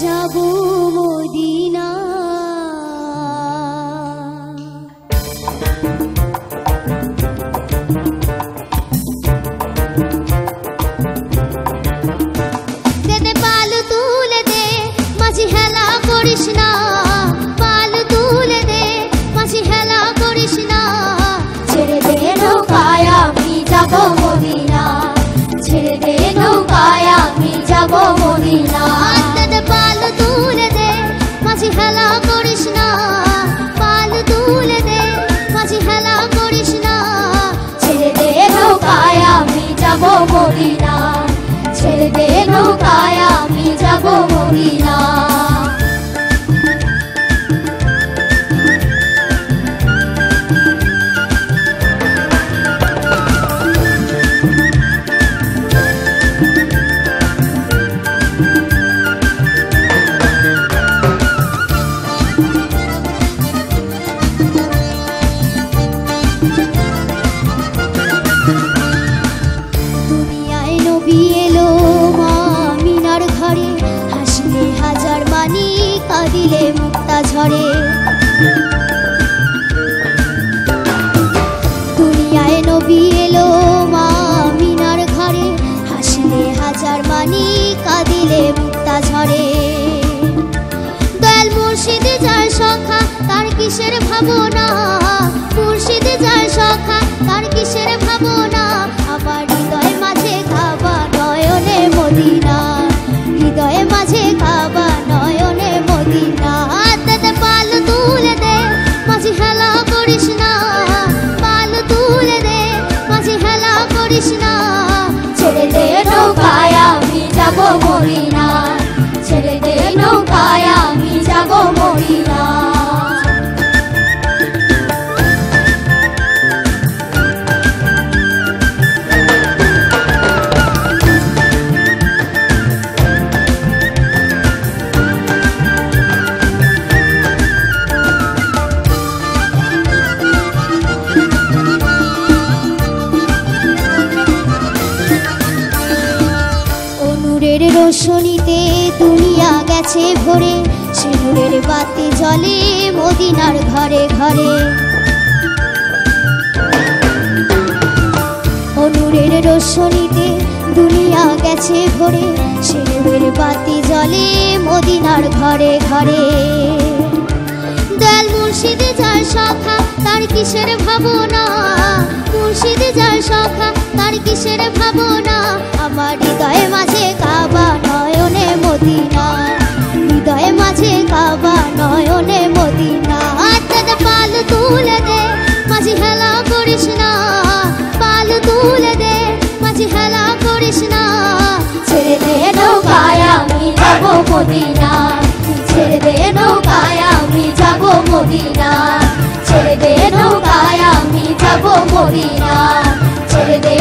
যাবো মদিনা। দে দে পাল তুলে দে মাঝি হেলা করিস না, পাল তুলে দে মাঝি হেলা করিস না। ছেড়ে দে নৌকায় আমি যাবো মদিনা, ছেড়ে দে নৌকায় আমি যাবো মদিনা। দে দে পাল তুলে দে মাঝি হেলা করিস না, পাল তুলে দে মাঝি হেলা করিস না। ছেড়ে দে নৌকায় আমি যাবো মদিনা, ছেড়ে দে নৌকায় আমি যাবো মদিনা। দুনিয়ায় নবী এলো মা মিনার ঘরে, হাসলে হাজার মানি কাঁদিলে মুক্তা ঝরে। দুনিয়ায় নবী এলো মা মিনার ঘরে, হাসলে হাজার মানি কাঁদিলে মুক্তা ঝরে। দয়াল মুর্শিদ যার সখা তার কিসের ভাবনা, মুর্শিদ যার সখা তার কিসের ভাবনা। আমার হৃদয় মাঝে কাবা নয়নে মদিনা, হৃদয়ে মাঝে কাবা নয়নে মদিনা। দে দে পাল তুলে দে মাঝি হেলা করিস না, পাল তুলে দে মাঝি হেলা করিস না। ছেড়ে দে নৌকায় আমি যাবো মদিনা, ছেড়ে দে নৌকায় আমি যাবো মদিনা। নূরের রোশনীতে দুনিয়া গেছে ভরে, সে নূরের বাতি জ্বলে মদিনার ঘরে ঘরে। ও নূরের রোশনীতে দুনিয়া গেছে ভরে, সে নূরের বাতি জ্বলে মদিনার ঘরে ঘরে। দয়াল মুর্শিদ যার সখা তার কিসের ভাবনা, মুর্শিদ যার সখা তার কিসের ভাবনা। আমার হৃদয়ে মাঝে কাবা নয়নে মদিনা, হৃদয়ে মাঝে কাবা নয়নে মদিনা। দে দে পাল তুলে দে মাঝি হেলা করিস না, পাল তুলে দে মাঝি হেলা করিস না। ছেড়ে দে নৌকায় আমি যাবো মদিনা, ছেড়ে দে নৌকায় আমি যাবো মদিনা, ছেড়ে দে নৌকায় আমি যাবো মদিনা, ছেড়ে দে